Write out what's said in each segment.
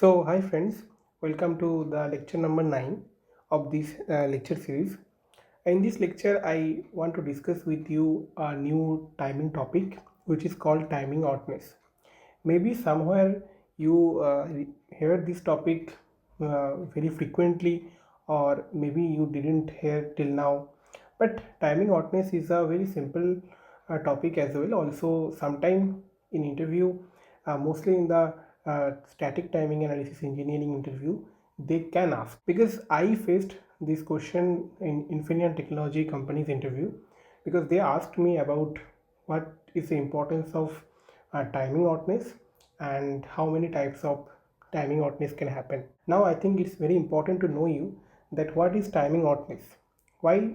Hi friends, welcome to the lecture number 9 of this lecture series. In this lecture, I want to discuss with you a new timing topic which is called timing oddness. Maybe somewhere you heard this topic very frequently, or maybe you didn't hear till now. But timing oddness is a very simple topic as well. Also, sometime in interview, mostly in the static timing analysis engineering interview, they can ask, because I faced this question in Infineon Technology company's interview, because they asked me about what is the importance of timing oddness and how many types of timing oddness can happen. Now I think it's very important to know you that what is timing oddness, why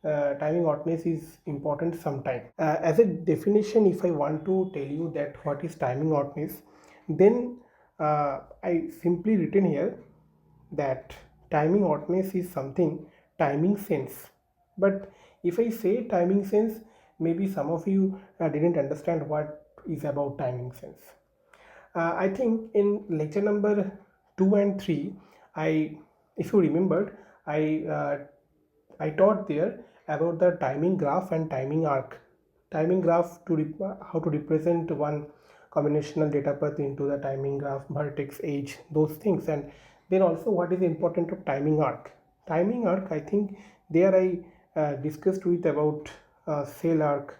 timing oddness is important sometime. As a definition, if I want to tell you that what is timing oddness, then I simply written here that timing oddness is something timing sense. But if I say timing sense, maybe some of you didn't understand what is about timing sense. I think in lecture number 2 and 3, I, if you remembered, I taught there about the timing graph and timing arc. Timing graph to how to represent one combinational data path into the timing graph, vertex, edge, those things, and then also what is important of timing arc. Timing arc, I think there I discussed with about cell arc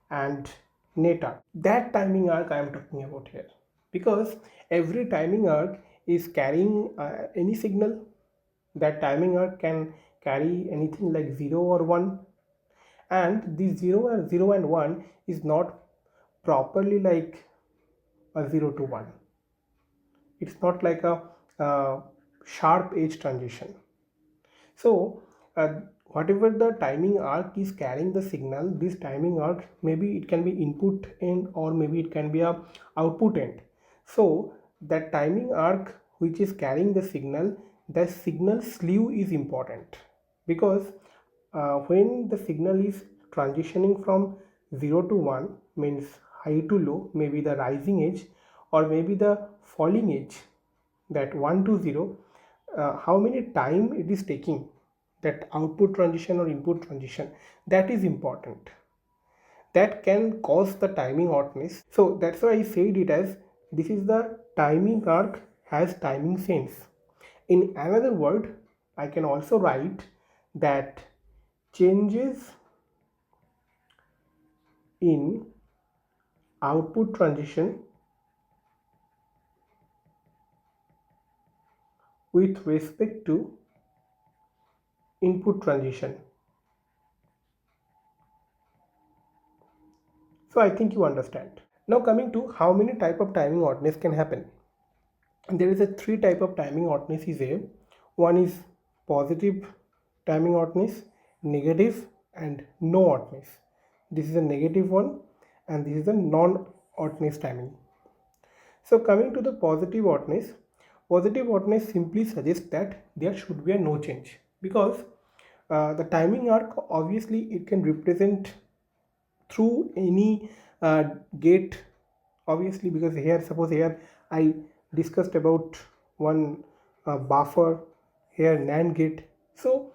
and net arc. That timing arc I am talking about here, because every timing arc is carrying any signal. That timing arc can carry anything like 0 or 1, and this 0 and 1 is not properly like a 0 to 1. It's not like a sharp edge transition. So whatever the timing arc is carrying the signal, this timing arc, maybe it can be input end or maybe it can be a output end. So that timing arc which is carrying the signal, the signal slew is important, because when the signal is transitioning from 0 to 1, means high to low, maybe the rising edge or maybe the falling edge, that 1 to 0, how many time it is taking, that output transition or input transition, that is important. That can cause the timing oddness. So that's why I said it as this is the timing arc has timing sense. In another word, I can also write that changes in output transition with respect to input transition. So I think you understand. Now coming to how many type of timing oddness can happen. There is a three type of timing oddness is there. One is positive timing oddness, negative, and no oddness. This is a negative one and this is a non-oddness timing. So coming to the positive oddness simply suggests that there should be a no change, because the timing arc obviously it can represent through any gate, obviously, because here suppose here I discussed about one buffer, here NAND gate. So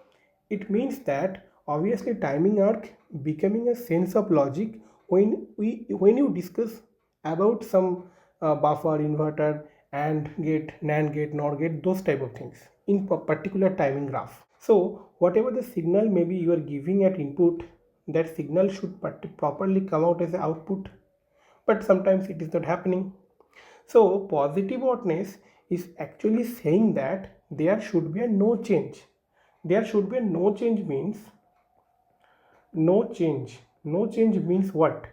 it means that obviously timing arc becoming a sense of logic when you discuss about some buffer, inverter, and gate, NAND gate, NOR gate, those type of things in particular timing graph. So whatever the signal maybe you are giving at input, that signal should properly come out as an output, but sometimes it is not happening. So positive oddness is actually saying that there should be a no change. There should be a no change means no change. No change means what?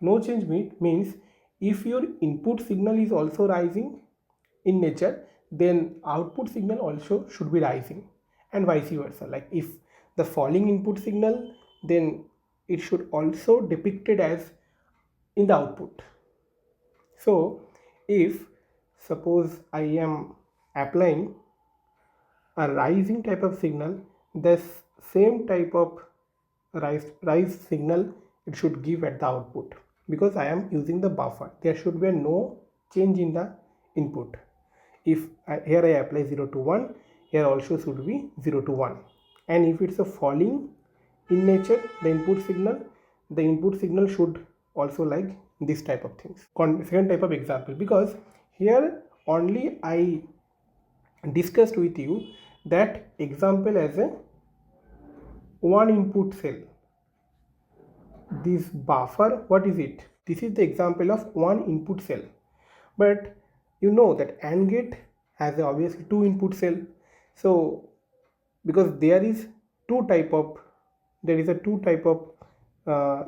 No change means if your input signal is also rising in nature, then output signal also should be rising, and vice versa. Like if the falling input signal, then it should also depicted as in the output. So if suppose I am applying a rising type of signal, this same type of rise signal it should give at the output, because I am using the buffer. There should be no change in the input. here I apply 0 to 1, here also should be 0 to 1. And if it's a falling in nature, the input signal should also like this type of things. Second type of example, because here only I discussed with you that example as a one input cell. This buffer, what is it? This is the example of one input cell. But you know that AND gate has obviously two input cell. So because there is a two type of uh,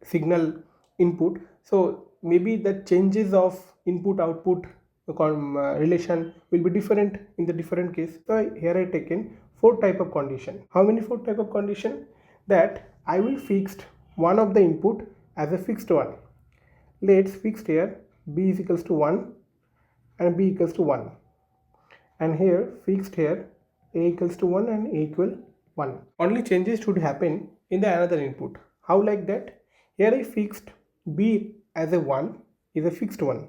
signal input, so maybe the changes of input output relation will be different in the different case. So here I taken four type of condition. How many four type of condition? That I will fixed one of the input as a fixed one. Let's fix here b is equals to 1 and b equals to 1, and here fixed here a equals to 1 and a equal 1. Only changes should happen in the another input. How like that? Here I fixed b as a 1 is a fixed one.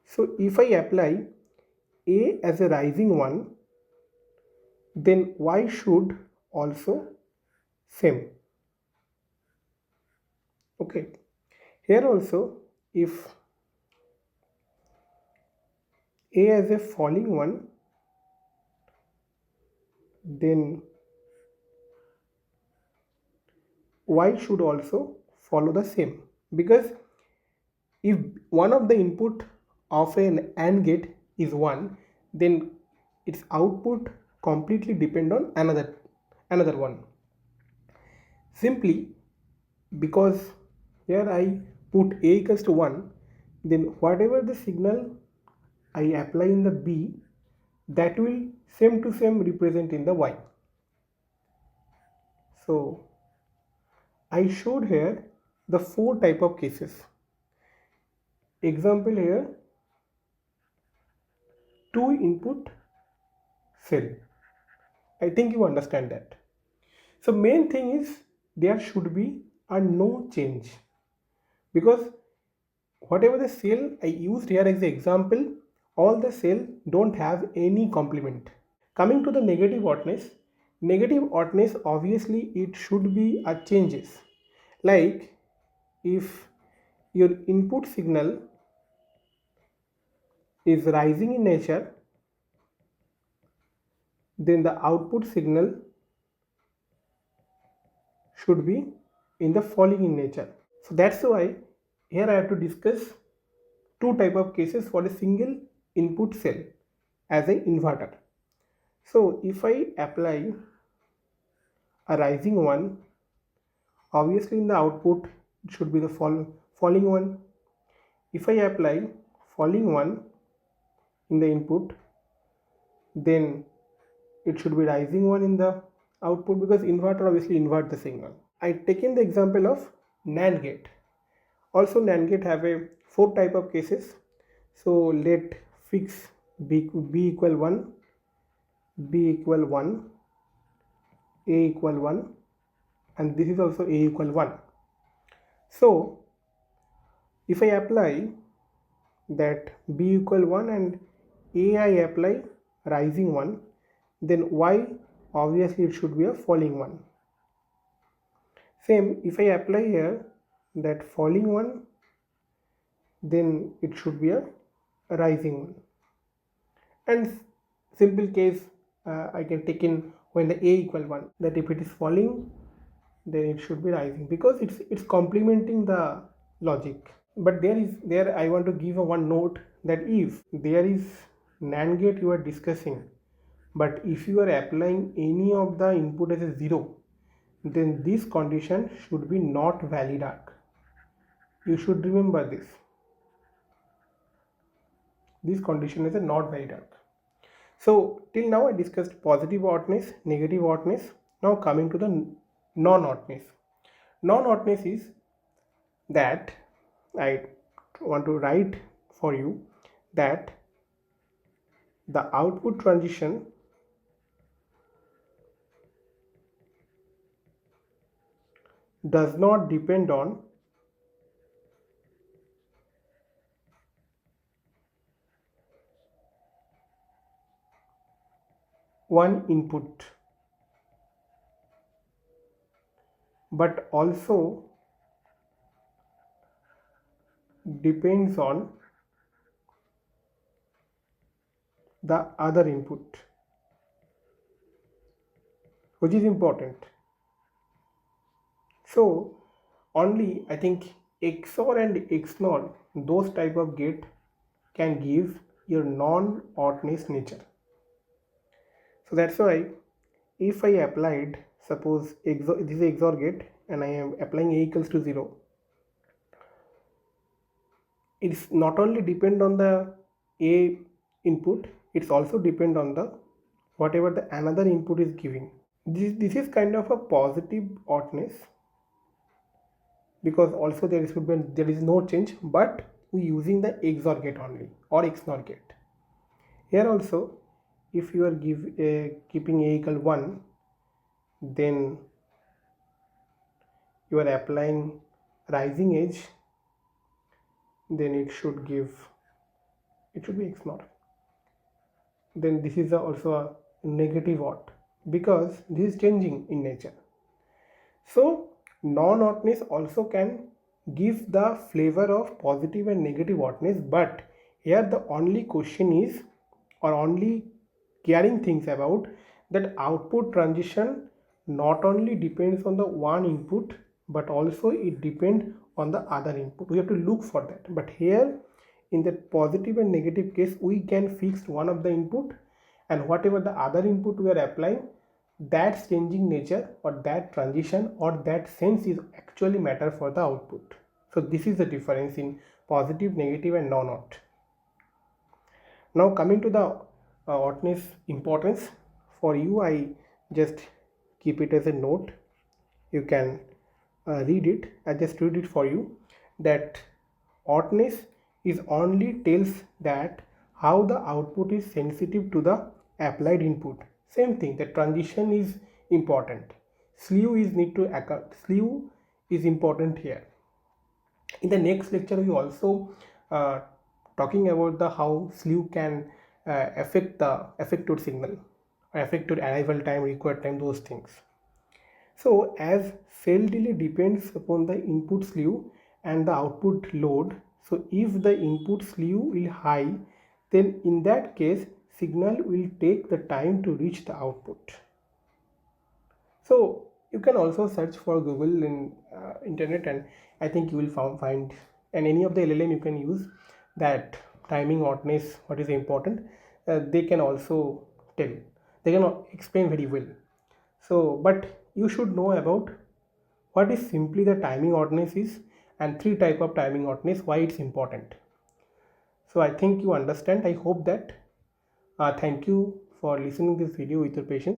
So if I apply a as a rising one, then y should also same. Okay. Here also, if a as a falling one, then y should also follow the same, because if one of the input of an AND gate is 1, then its output completely depend on another one. Simply because here I put a equals to 1, then whatever the signal I apply in the b, that will same to same represent in the y. So I showed here the four type of cases. Example here, two input cell. I think you understand that. So main thing is there should be a no change, because whatever the cell I used here as the example, all the cell don't have any complement. Coming to the negative oddness obviously it should be a changes. Like if your input signal is rising in nature, then the output signal should be in the falling in nature. So that's why here I have to discuss two type of cases for a single input cell as an inverter. So if I apply a rising one, obviously in the output it should be the falling one. If I apply falling one in the input, then it should be rising one in the output, because inverter obviously invert the signal. I taken the example of NAND gate. Also NAND gate have a four type of cases. So let fix b equal 1, b equal 1, a equal 1, and this is also a equal 1. So if I apply that b equal 1 and a I apply rising 1, then y obviously it should be a falling one. Same, if I apply here that falling one, then it should be a rising one. And simple case I can take in when the a equal 1, that if it is falling, then it should be rising, because it's complementing the logic. But there I want to give a one note, that if there is NAND gate you are discussing, but if you are applying any of the input as a 0, then this condition should be not valid arc. You should remember this. This condition is a not valid arc. So till now I discussed positive oddness, negative oddness. Now coming to the non-oddness. Non-oddness is that I want to write for you that the output transition does not depend on one input, but also depends on the other input, which is important. So only I think XOR and XNOR, those type of gate can give your non-oddness nature. So that's why if I applied, suppose XOR, this is XOR gate and I am applying A equals to 0, it's not only depend on the A input, it's also depend on the whatever the another input is giving. This is kind of a positive oddness, because also there is no change, but we using the XOR gate only or XNOR gate. Here also, if you are keeping A equal 1, then you are applying rising edge, then it should be XNOR. Then this is also a negative odd, because this is changing in nature. So non-oddness also can give the flavor of positive and negative oddness, but here the only question is, or only caring things about, that output transition not only depends on the one input, but also it depends on the other input. We have to look for that. But here in the positive and negative case, we can fix one of the input, and whatever the other input we are applying, that changing nature or that transition or that sense is actually matter for the output. So this is the difference in positive, negative and non-odd. Now coming to the oddness importance, for you I just keep it as a note. You can read it. I just read it for you, that oddness is only tells that how the output is sensitive to the applied input. Same thing, the transition is important. Slew is need to account. Slew is important here. In the next lecture, we also talking about the how slew can affect the affected signal, affected arrival time, required time, those things. So as cell delay depends upon the input slew and the output load, so if the input slew is high, then in that case signal will take the time to reach the output. So you can also search for Google in internet, and I think you will find, and any of the LLM you can use that timing oddness, what is important. They can also tell, they can explain very well. So but you should know about what is simply the timing oddness is, and three type of timing oddness, why it's important. So I think you understand. I hope that. Thank you for listening this video with your patience.